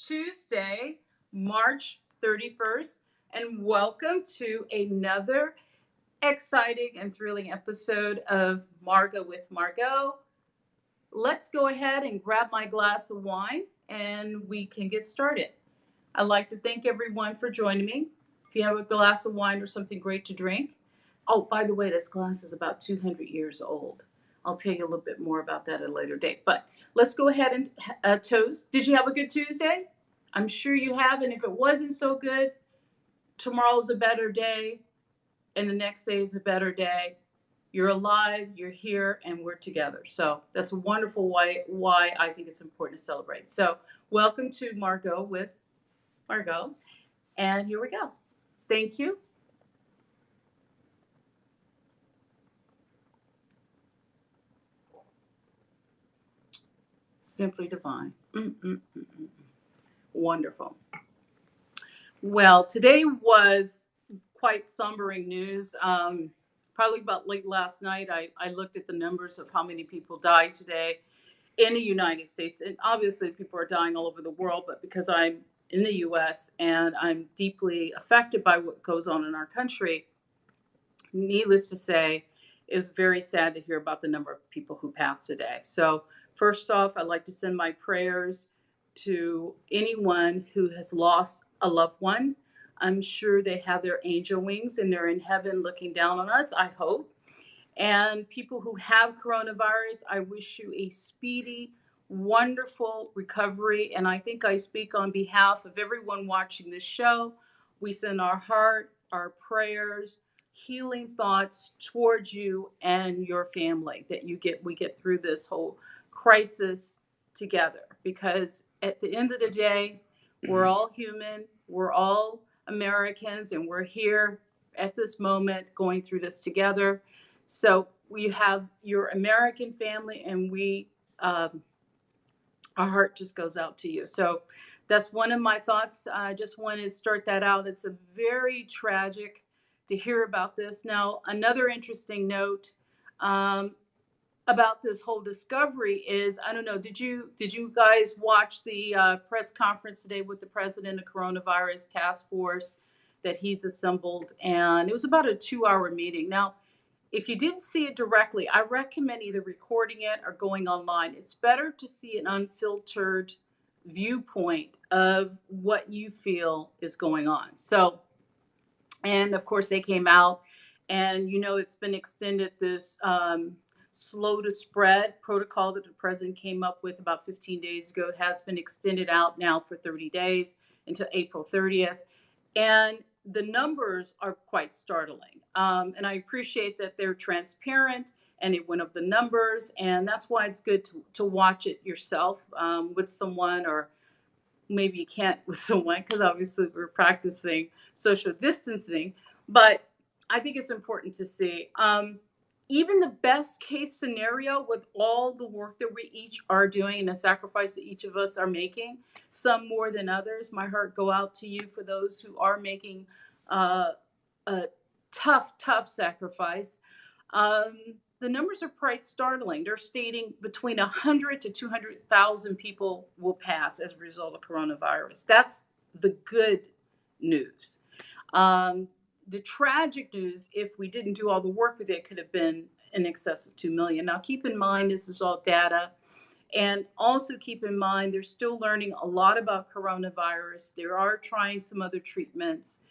Tuesday, March 31st, and welcome to another exciting and thrilling episode of Margaux with Margaux. Let's go ahead and grab my glass of wine and we can get started. I'd like to thank everyone for joining me. If you have a glass of wine or something great to drink. Oh, by the way, this glass is about 200 years old. I'll tell you a little bit more about that at a later date. But let's go ahead and toast. Did you have a good Tuesday? I'm sure you have. And if it wasn't so good, tomorrow's a better day. And the next day is a better day. You're alive, you're here, and we're together. So that's a wonderful why I think it's important to celebrate. So welcome to Margaux with Margaux. And here we go. Thank you. Simply divine. Mm-mm-mm-mm. Wonderful. Well, today was quite sombering news. Probably about late last night, I looked at the numbers of how many people died today in the United States. And obviously, people are dying all over the world, but because I'm in the US and I'm deeply affected by what goes on in our country, needless to say, it was very sad to hear about the number of people who passed today. So, first off, I'd like to send my prayers to anyone who has lost a loved one. I'm sure they have their angel wings and they're in heaven looking down on us, I hope. And people who have coronavirus, I wish you a speedy, wonderful recovery. And I think I speak on behalf of everyone watching this show. We send our heart, our prayers, healing thoughts towards you and your family that we get through this whole crisis together, because at the end of the day, we're all human, we're all Americans, and we're here at this moment going through this together. So we have your American family, and our heart just goes out to you. So that's one of my thoughts. I just want to start that out. It's a very tragic to hear about this. Now, another interesting note about this whole discovery is, I don't know, did you guys watch the press conference today with the president of coronavirus task force that he's assembled? And it was about a 2-hour meeting. Now, if you didn't see it directly, I recommend either recording it or going online. It's better to see an unfiltered viewpoint of what you feel is going on. So, and of course, they came out, and it's been extended, this slow to spread protocol that the president came up with about 15 days ago has been extended out now for 30 days until April 30th. And the numbers are quite startling. And I appreciate that they're transparent and it went up the numbers. And that's why it's good to watch it yourself with someone, or maybe you can't with someone because obviously we're practicing social distancing. But I think it's important to see. Even the best case scenario, with all the work that we each are doing and the sacrifice that each of us are making, some more than others, my heart go out to you for those who are making a tough sacrifice. The numbers are quite startling. They're stating between 100 to 200,000 people will pass as a result of coronavirus. That's the good news. The tragic news, if we didn't do all the work with it, could have been in excess of 2 million. Now, keep in mind, this is all data. And also keep in mind, they're still learning a lot about coronavirus. They are trying some other treatments.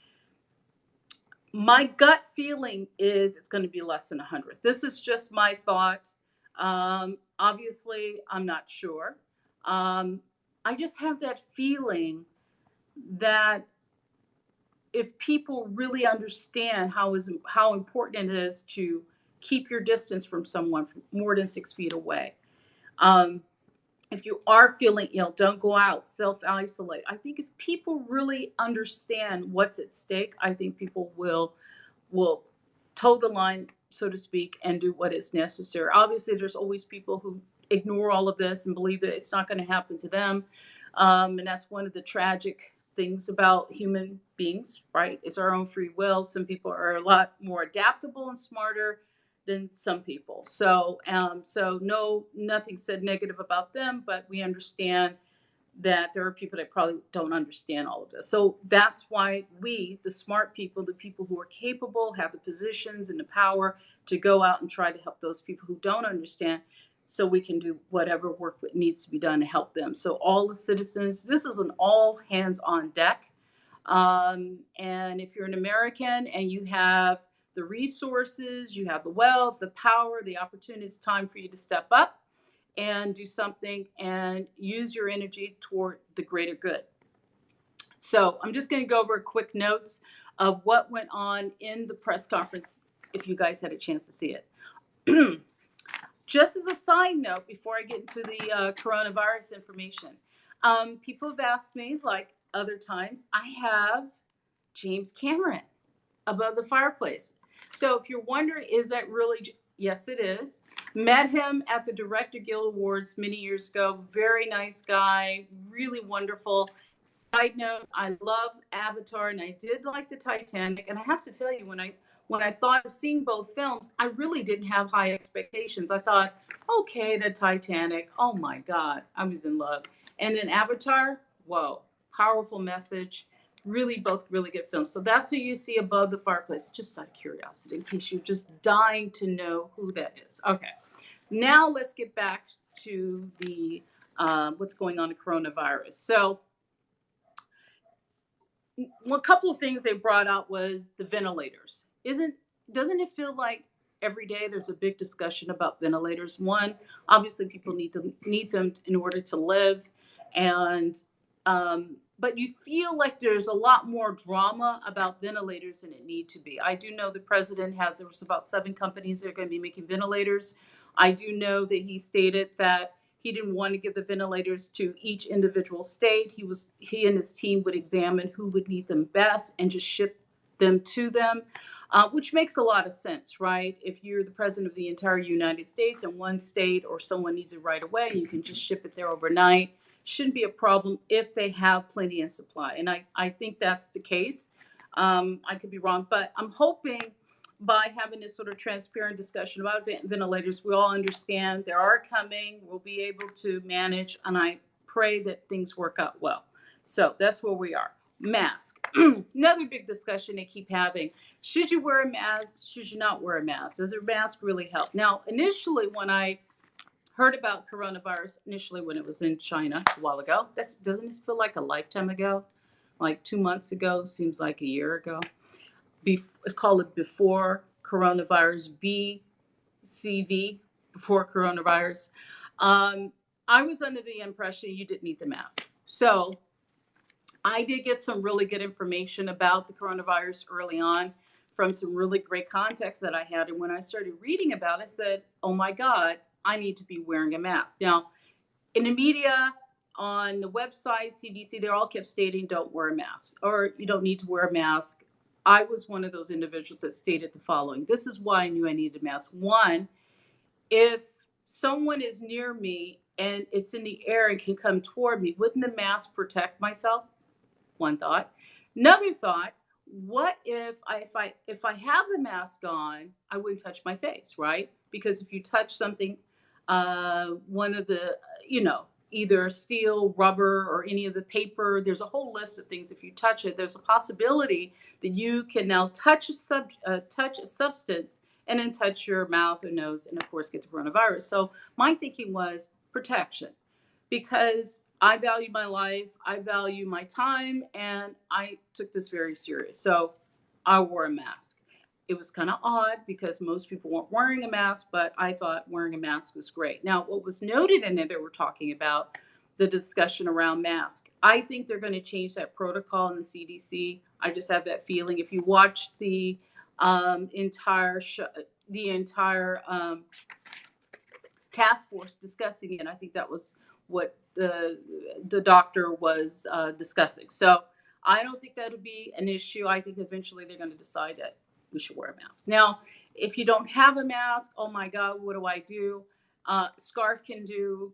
My gut feeling is it's going to be less than 100. This is just my thought. Obviously, I'm not sure. I just have that feeling that if people really understand how important it is to keep your distance from someone from more than 6 feet away. If you are feeling ill, don't go out, self-isolate. I think if people really understand what's at stake, I think people will toe the line, so to speak, and do what is necessary. Obviously, there's always people who ignore all of this and believe that it's not going to happen to them. And that's one of the tragic things about human beings, right? It's our own free will. Some people are a lot more adaptable and smarter than some people. So no, nothing said negative about them, but we understand that there are people that probably don't understand all of this. So that's why we, the smart people, the people who are capable, have the positions and the power to go out and try to help those people who don't understand, so we can do whatever work that needs to be done to help them. So all the citizens, this is an all hands on deck. And if you're an American and you have the resources, you have the wealth, the power, the opportunity, it's time for you to step up and do something and use your energy toward the greater good. So I'm just going to go over quick notes of what went on in the press conference if you guys had a chance to see it. Just as a side note, before I get into the coronavirus information, people have asked me, like other times, I have James Cameron above the fireplace. So if you're wondering, is that really? Yes, it is. Met him at the Director Guild Awards many years ago. Very nice guy, really wonderful. Side note, I love Avatar and I did like the Titanic. And I have to tell you, when I thought of seeing both films, I really didn't have high expectations. I thought, okay, the Titanic, oh my God, I was in love. And then Avatar, whoa, powerful message. Really, both really good films. So that's who you see above the fireplace, just out of curiosity, in case you're just dying to know who that is. Okay, now let's get back to the what's going on in coronavirus. So a couple of things they brought out was the ventilators. Doesn't it feel like every day there's a big discussion about ventilators? One, obviously people need them in order to live, and but you feel like there's a lot more drama about ventilators than it need to be. I do know the president there was about 7 companies that are going to be making ventilators. I do know that he stated that he didn't want to give the ventilators to each individual state. He and his team would examine who would need them best and just ship them to them, which makes a lot of sense, right? If you're the president of the entire United States and one state or someone needs it right away, you can just ship it there overnight. Shouldn't be a problem if they have plenty in supply. And I think that's the case. I could be wrong, but I'm hoping by having this sort of transparent discussion about ventilators, we all understand they are coming. We'll be able to manage, and I pray that things work out well. So that's where we are. Mask. Another big discussion they keep having. Should you wear a mask? Should you not wear a mask? Does a mask really help? Now, initially, when I heard about coronavirus, when it was in China a while ago, doesn't this feel like a lifetime ago? Like 2 months ago, seems like a year ago. Let's call it before coronavirus, BCV, before coronavirus. I was under the impression you didn't need the mask. So I did get some really good information about the coronavirus early on from some really great contacts that I had. And when I started reading about it, I said, oh my God, I need to be wearing a mask. Now, in the media, on the website, CDC, they all kept stating don't wear a mask or you don't need to wear a mask. I was one of those individuals that stated the following. This is why I knew I needed a mask. One, if someone is near me and it's in the air and can come toward me, wouldn't the mask protect myself? One thought. Another thought, what if I have the mask on, I wouldn't touch my face, right? Because if you touch something, one of the, either steel, rubber, or any of the paper, there's a whole list of things. If you touch it, there's a possibility that you can now touch a substance and then touch your mouth or nose and of course get the coronavirus. So my thinking was protection, because I value my life, I value my time, and I took this very serious. So I wore a mask. It was kind of odd because most people weren't wearing a mask, but I thought wearing a mask was great. Now, what was noted in it, they were talking about the discussion around masks. I think they're going to change that protocol in the CDC. I just have that feeling. If you watch the entire task force discussing it, I think that was what the doctor was discussing. So I don't think that'll be an issue. I think eventually they're going to decide that we should wear a mask. Now, if you don't have a mask, oh my God, what do I do? Scarf can do,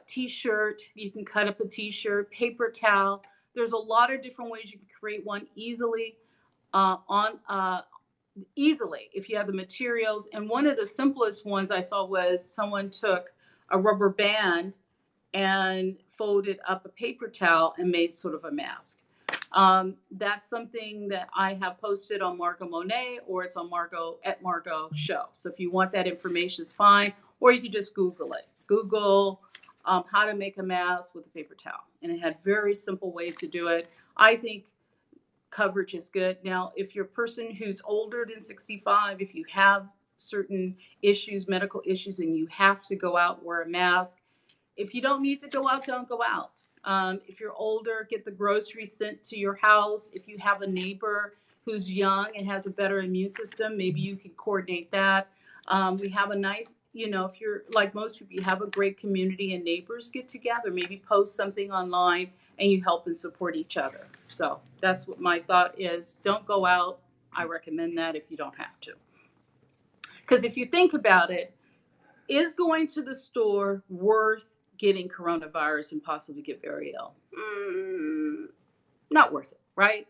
t-shirt, you can cut up a t-shirt, paper towel. There's a lot of different ways you can create one easily easily if you have the materials. And one of the simplest ones I saw was someone took a rubber band and folded up a paper towel and made sort of a mask. That's something that I have posted on Margaux Monet, or it's on Margaux at Margaux Show. So if you want that information, it's fine. Or you can just Google it. Google how to make a mask with a paper towel. And it had very simple ways to do it. I think coverage is good. Now, if you're a person who's older than 65, if you have certain issues, medical issues, and you have to go out, wear a mask. If you don't need to go out, don't go out. If you're older, get the groceries sent to your house. If you have a neighbor who's young and has a better immune system, maybe you can coordinate that. We have a nice, if you're like most people, you have a great community and neighbors get together, maybe post something online and you help and support each other. So that's what my thought is. Don't go out. I recommend that if you don't have to. Because if you think about it, is going to the store worth getting coronavirus and possibly get very ill? Not worth it, right?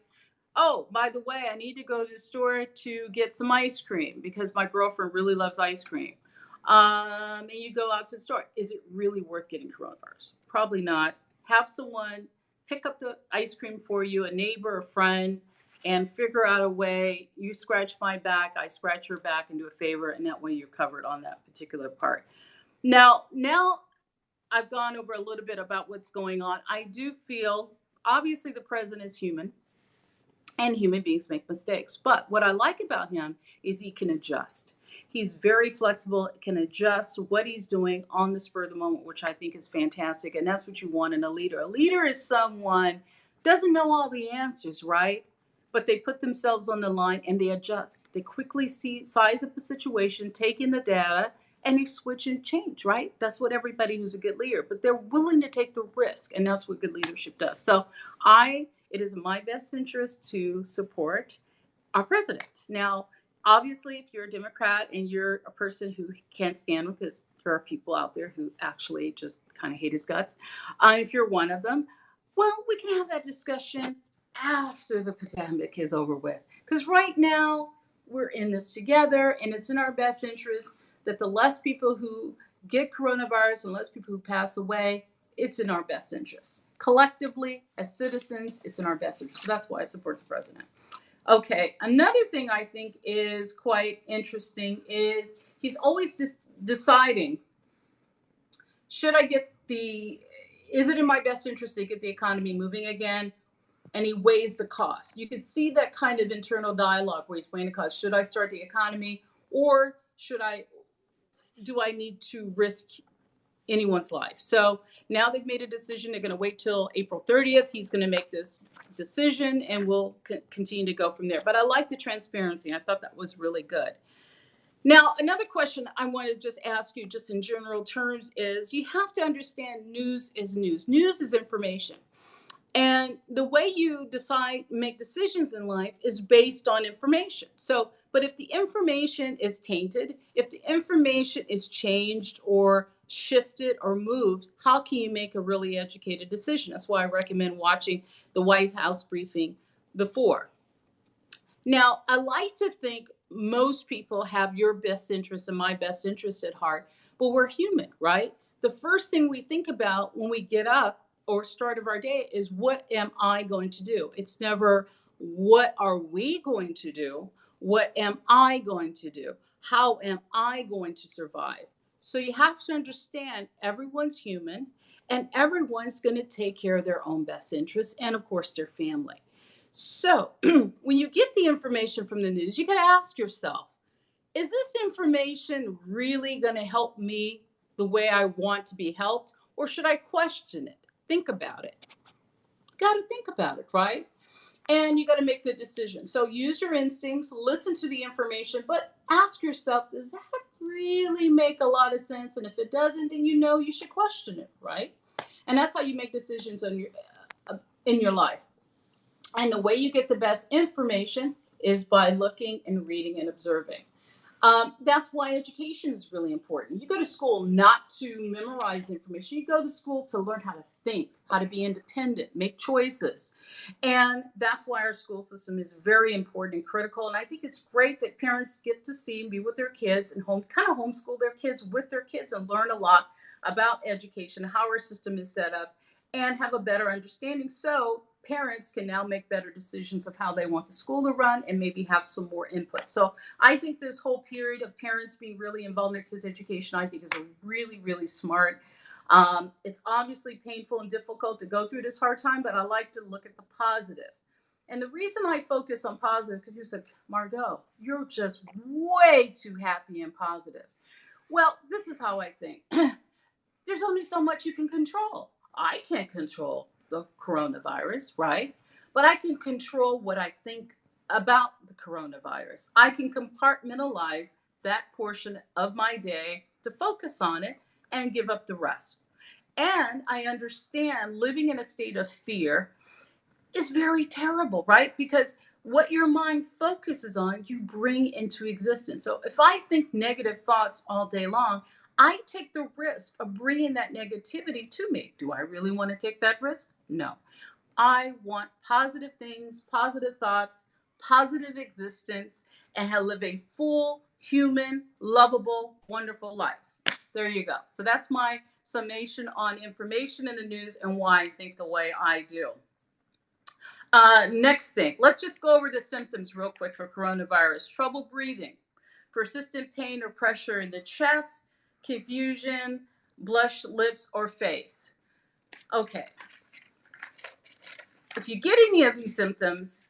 Oh, by the way, I need to go to the store to get some ice cream because my girlfriend really loves ice cream. And you go out to the store. Is it really worth getting coronavirus? Probably not. Have someone pick up the ice cream for you, a neighbor, a friend, and figure out a way. You scratch my back, I scratch your back and do a favor, and that way you're covered on that particular part. Now I've gone over a little bit about what's going on. I do feel, obviously, the president is human, and human beings make mistakes. But what I like about him is he can adjust. He's very flexible, can adjust what he's doing on the spur of the moment, which I think is fantastic. And that's what you want in a leader. A leader is someone doesn't know all the answers, right? But they put themselves on the line and they adjust. They quickly size up the situation, take in the data, and they switch and change, right? That's what everybody who's a good leader, but they're willing to take the risk, and that's what good leadership does. So it is in my best interest to support our president. Now, obviously, if you're a Democrat and you're a person who can't stand him, because there are people out there who actually just kind of hate his guts, if you're one of them, well, we can have that discussion after the pandemic is over with. Because right now, we're in this together, and it's in our best interest that the less people who get coronavirus and less people who pass away, it's in our best interest. Collectively, as citizens, it's in our best interest. So that's why I support the president. Okay, another thing I think is quite interesting is he's always deciding, is it in my best interest to get the economy moving again? And he weighs the cost. You could see that kind of internal dialogue where he's weighing the cost. Should I start the economy, or do I need to risk anyone's life? So now they've made a decision. They're going to wait till April 30th. He's going to make this decision, and we'll continue to go from there. But I like the transparency. I thought that was really good. Now, another question I want to just ask you, just in general terms, is you have to understand news is news. News is information. And the way you make decisions in life is based on information. But if the information is tainted, if the information is changed or shifted or moved, how can you make a really educated decision? That's why I recommend watching the White House briefing before. Now, I like to think most people have your best interest and my best interest at heart, but we're human, right? The first thing we think about when we get up or start of our day is, what am I going to do? It's never, what are we going to do? What am I going to do? How am I going to survive? So you have to understand everyone's human and everyone's going to take care of their own best interests and, of course, their family. So when you get the information from the news, you got to ask yourself, is this information really going to help me the way I want to be helped, or should I question it? Think about it. Got to think about it, right? And you got to make good decisions. So use your instincts, listen to the information, but ask yourself, does that really make a lot of sense? And if it doesn't, then you should question it, right? And that's how you make decisions in your life. And the way you get the best information is by looking and reading and observing. That's why education is really important. You go to school not to memorize information. You go to school to learn how to think, how to be independent, make choices. And that's why our school system is very important and critical. And I think it's great that parents get to see and be with their kids and homeschool their kids with their kids and learn a lot about education, how our system is set up, and have a better understanding. So parents can now make better decisions of how they want the school to run and maybe have some more input. So I think this whole period of parents being really involved in their kids' education, I think is a really, really smart. It's obviously painful and difficult to go through this hard time, but I like to look at the positive. And the reason I focus on positive, because you said, Margaux, you're just way too happy and positive. Well, this is how I think. There's only so much you can control. I can't control the coronavirus, right? But I can control what I think about the coronavirus. I can compartmentalize that portion of my day to focus on it and give up the rest. And I understand living in a state of fear is very terrible, right? Because what your mind focuses on, you bring into existence. So if I think negative thoughts all day long, I take the risk of bringing that negativity to me. Do I really want to take that risk? No. I want positive things, positive thoughts, positive existence, and live a full, human, lovable, wonderful life. There you go. So that's my summation on information in the news and why I think the way I do. Next thing, let's just go over the symptoms real quick for coronavirus. Trouble breathing, persistent pain or pressure in the chest, confusion, blushed lips or face. Okay. If you get any of these symptoms,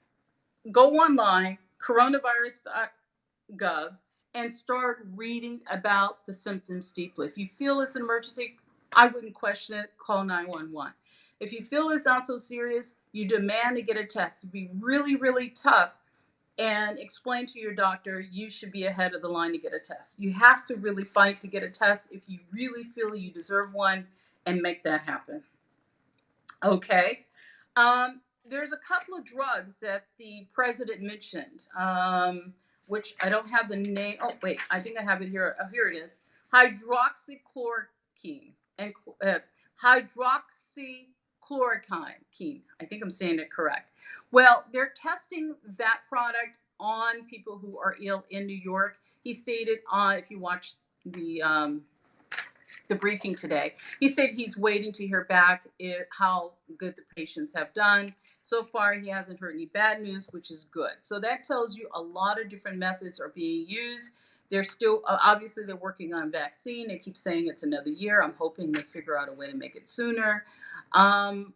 go online, coronavirus.gov, and start reading about the symptoms deeply. If you feel it's an emergency, I wouldn't question it, call 911. If you feel it's not so serious, you demand to get a test. To be really, really tough and explain to your doctor you should be ahead of the line to get a test. You have to really fight to get a test if you really feel you deserve one and make that happen. Okay. There's a couple of drugs that the president mentioned, which I don't have the name. Oh, wait, I think I have it here. Oh, here it is. Hydroxychloroquine and hydroxychloroquine. I think I'm saying it correct. Well, they're testing that product on people who are ill in New York. He stated if you watched the briefing today, he said he's waiting to hear back how good the patients have done. So far, he hasn't heard any bad news, which is good. So that tells you a lot of different methods are being used. They're still, obviously, they're working on vaccine. They keep saying it's another year. I'm hoping they figure out a way to make it sooner. I'm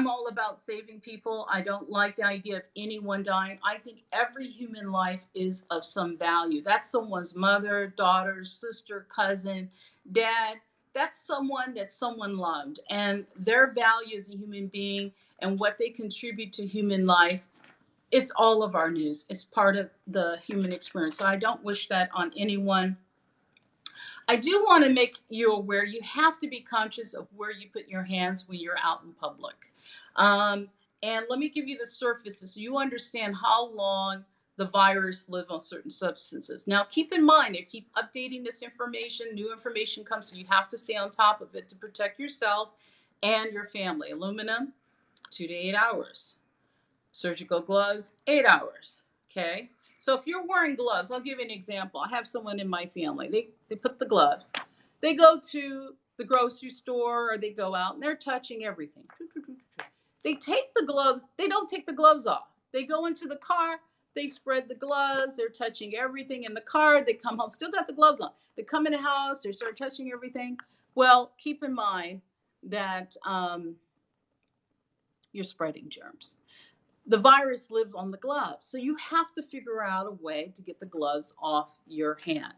all about saving people. I don't like the idea of anyone dying. I think every human life is of some value. That's someone's mother, daughter, sister, cousin, dad. That's someone that someone loved. And their value as a human being and what they contribute to human life, it's all of our news. It's part of the human experience. So I don't wish that on anyone. I do want to make you aware you have to be conscious of where you put your hands when you're out in public. And let me give you the surfaces so you understand how long the virus lives on certain substances. Now, keep in mind, they keep updating this information. New information comes, so you have to stay on top of it to protect yourself and your family. Aluminum, 2 to 8 hours. Surgical gloves, 8 hours. Okay? So if you're wearing gloves, I'll give you an example. I have someone in my family. They put the gloves. They go to the grocery store or they go out and they're touching everything. They take the gloves. They don't take the gloves off. They go into the car. They spread the gloves. They're touching everything in the car. They come home, still got the gloves on. They come in the house. They start touching everything. Well, keep in mind that you're spreading germs. The virus lives on the gloves. So you have to figure out a way to get the gloves off your hand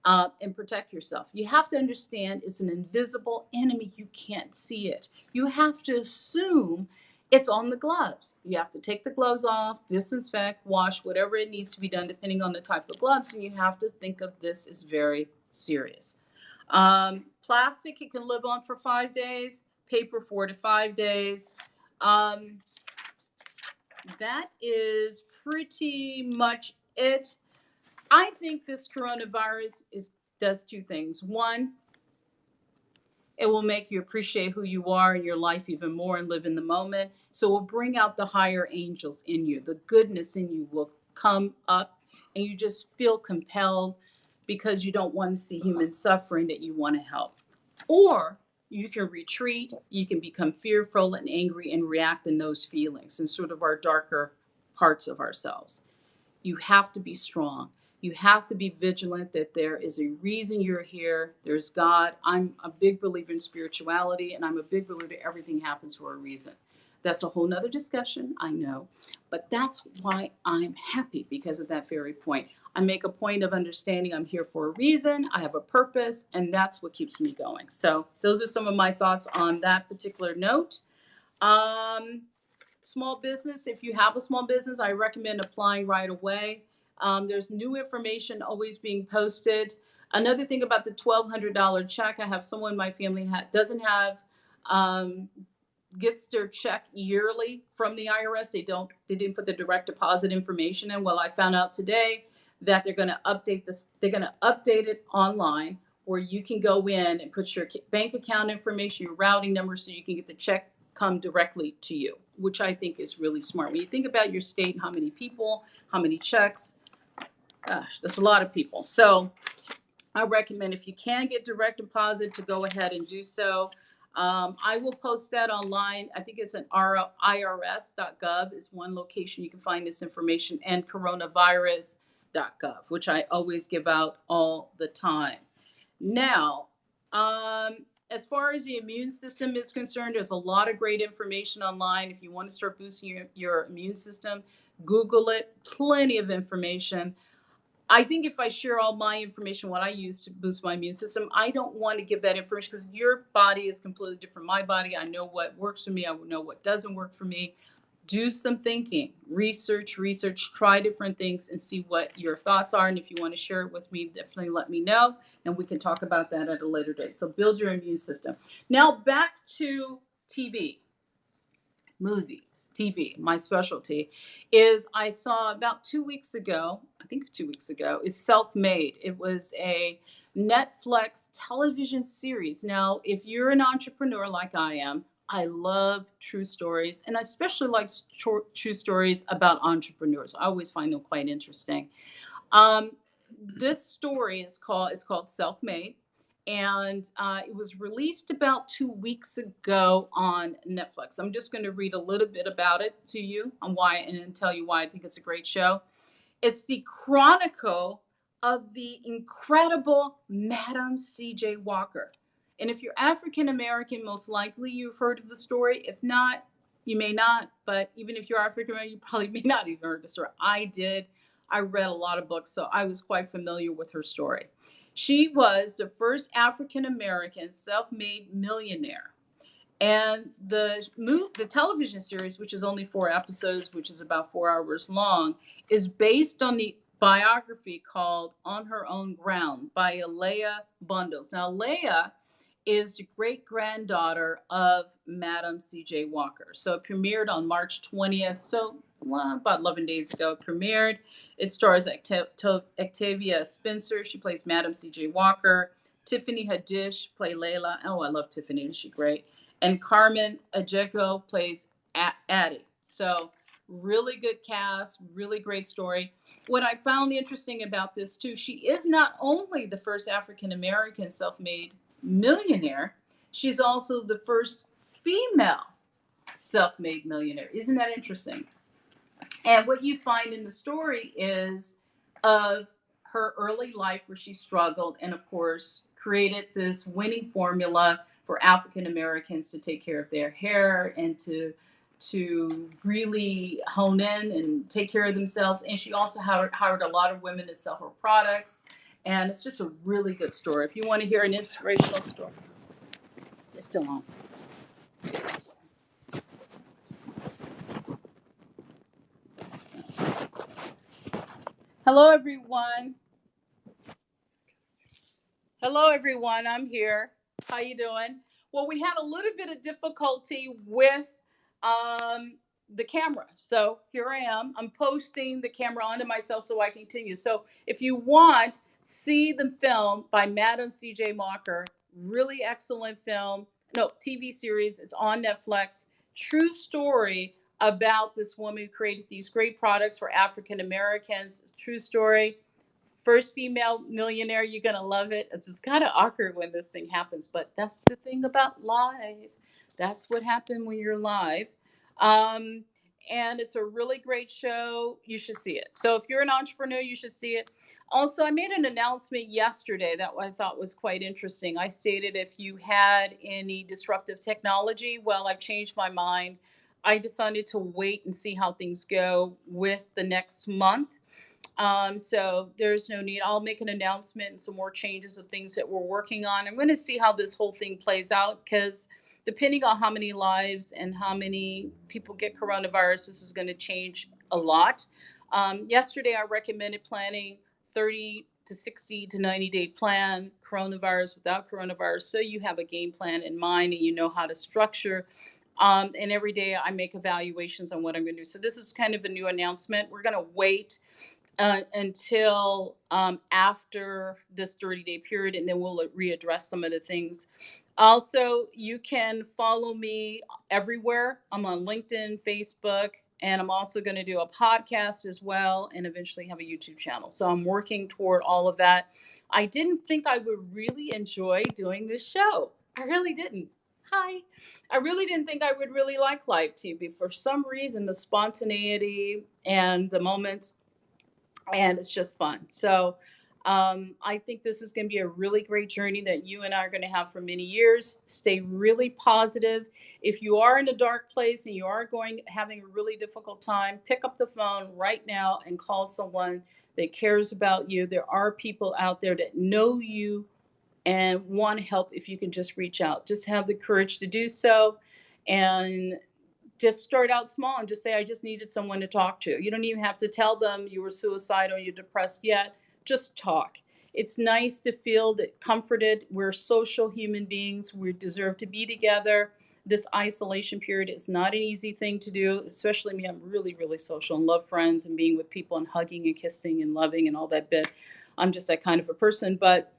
and protect yourself. You have to understand it's an invisible enemy. You can't see it. You have to assume it's on the gloves. You have to take the gloves off, disinfect, wash, whatever it needs to be done depending on the type of gloves. And you have to think of this as very serious. Plastic, it can live on for 5 days. Paper, 4 to 5 days. That is pretty much it. I think this coronavirus does 2 things. One, it will make you appreciate who you are in your life even more and live in the moment. So it will bring out the higher angels in you. The goodness in you will come up and you just feel compelled because you don't want to see human suffering that you want to help. Or you can retreat, you can become fearful and angry and react in those feelings and sort of our darker parts of ourselves. You have to be strong. You have to be vigilant that there is a reason you're here. There's God. I'm a big believer in spirituality, and I'm a big believer that everything happens for a reason. That's a whole nother discussion, I know. But that's why I'm happy, because of that very point. I make a point of understanding I'm here for a reason, I have a purpose, and that's what keeps me going. So, those are some of my thoughts on that particular note. Um, Small business, if you have a small business, I recommend applying right away. There's new information always being posted. Another thing about the $1,200 check, I have someone in my family doesn't have, um, gets their check yearly from the IRS. They didn't put the direct deposit information in. Well, I found out today that they're going to update this. They're going to update it online, where you can go in and put your bank account information, your routing number, so you can get the check come directly to you, which I think is really smart. When you think about your state and how many people, how many checks, gosh, that's a lot of people. So I recommend, if you can get direct deposit, to go ahead and do so. I will post that online. I think it's an irs.gov is one location you can find this information, and coronavirus.gov, which I always give out all the time. Now, as far as the immune system is concerned, there's a lot of great information online. If you want to start boosting your immune system, Google it. Plenty of information. I think if I share all my information, what I use to boost my immune system, I don't want to give that information, because your body is completely different from my body. I know what works for me. I know what doesn't work for me. Do some thinking, research, try different things and see what your thoughts are. And if you want to share it with me, definitely let me know, and we can talk about that at a later date. So build your immune system. Now back to TV. Movies, TV, my specialty is, I saw about 2 weeks ago, I think 2 weeks ago, it's Self-Made. It was a Netflix television series. Now, if you're an entrepreneur like I am, I love true stories, and I especially like true stories about entrepreneurs. I always find them quite interesting. Um, this story is called Self-Made, and it was released about 2 weeks ago on Netflix. I'm just going to read a little bit about it to you on why, and then tell you why I think it's a great show. It's the chronicle of the incredible Madam C.J. Walker. And if you're African American, most likely you've heard of the story. If not, you may not. But even if you're African American, you probably may not even heard the story. I did. I read a lot of books, so I was quite familiar with her story. She was the first African American self-made millionaire. And the television series, which is only 4 episodes, which is about 4 hours long, is based on the biography called On Her Own Ground by Alea Bundles. Now, Alea is the great granddaughter of Madam C.J. Walker. So it premiered on March 20th. So, well, about 11 days ago, it premiered. It stars Octavia Spencer. She plays Madam C.J. Walker. Tiffany Haddish play Layla. Oh, I love Tiffany. She's great. And Carmen Ajeko plays Addie. So really good cast, really great story. What I found interesting about this too, she is not only the first African American self-made millionaire, she's also the first female self-made millionaire. Isn't that interesting? And what you find in the story is of her early life, where she struggled, and of course created this winning formula for African Americans to take care of their hair and to really hone in and take care of themselves. And she also hired a lot of women to sell her products. And it's just a really good story. If you want to hear an inspirational story, it's still on. Hello, everyone. Hello, everyone. I'm here. How you doing? Well, we had a little bit of difficulty with the camera. So here I am. I'm posting the camera onto myself so I can continue. So if you want, see the film by Madam C.J. Walker. Really excellent film. No, TV series. It's on Netflix. True story about this woman who created these great products for African Americans. True story. First female millionaire, you're gonna love it. It's just kind of awkward when this thing happens, but that's the thing about live. That's what happened when you're live. Um, and it's a really great show. You should see it. So if you're an entrepreneur, you should see it. Also, I made an announcement yesterday that I thought was quite interesting. I stated if you had any disruptive technology, well, I've changed my mind. I decided to wait and see how things go with the next month. So there's no need. I'll make an announcement and some more changes of things that we're working on. I'm going to see how this whole thing plays out because depending on how many lives and how many people get coronavirus, this is going to change a lot. Yesterday, I recommended planning 30 to 60 to 90-day plan, coronavirus without coronavirus, so you have a game plan in mind and you know how to structure. And every day I make evaluations on what I'm going to do. So this is kind of a new announcement. We're going to wait until after this 30-day period, and then we'll readdress some of the things. Also, you can follow me everywhere. I'm on LinkedIn, Facebook, and I'm also going to do a podcast as well, and eventually have a YouTube channel. So I'm working toward all of that. I didn't think I would really enjoy doing this show. I really didn't. Hi. I really didn't think I would really like live TV. For some reason, the spontaneity and the moments, and it's just fun. So I think this is going to be a really great journey that you and I are going to have for many years. Stay really positive. If you are in a dark place and you are having a really difficult time, pick up the phone right now and call someone that cares about you. There are people out there that know you and want to help. If you can just reach out, just have the courage to do so. And just start out small and just say, I just needed someone to talk to. You don't even have to tell them you were suicidal, you're depressed yet. Just talk. It's nice to feel that comforted. We're social human beings. We deserve to be together. This isolation period is not an easy thing to do, especially me. I'm really, really social and love friends and being with people and hugging and kissing and loving and all that bit. I'm just that kind of a person. But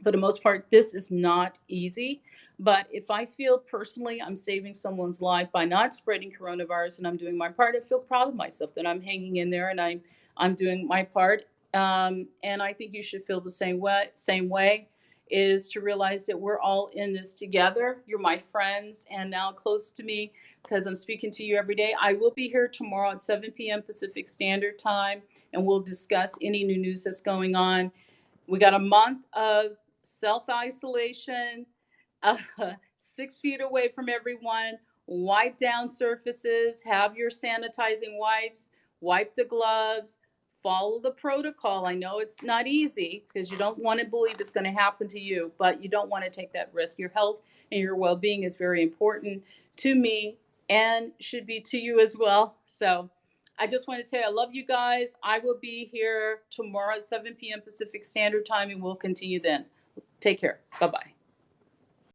for the most part, this is not easy. But if I feel personally I'm saving someone's life by not spreading coronavirus and I'm doing my part, I feel proud of myself that I'm hanging in there and I'm doing my part. And I think you should feel the same way. Same way is to realize that we're all in this together. You're my friends and now close to me because I'm speaking to you every day. I will be here tomorrow at 7 p.m. Pacific Standard Time, and we'll discuss any new news that's going on. We got a month of self isolation, uh, 6 feet away from everyone, wipe down surfaces, have your sanitizing wipes, wipe the gloves, follow the protocol. I know it's not easy because you don't want to believe it's going to happen to you, but you don't want to take that risk. Your health and your well being is very important to me and should be to you as well. So, I just want to say I love you guys. I will be here tomorrow at 7 p.m. Pacific Standard Time, and we'll continue then. Take care. Bye bye.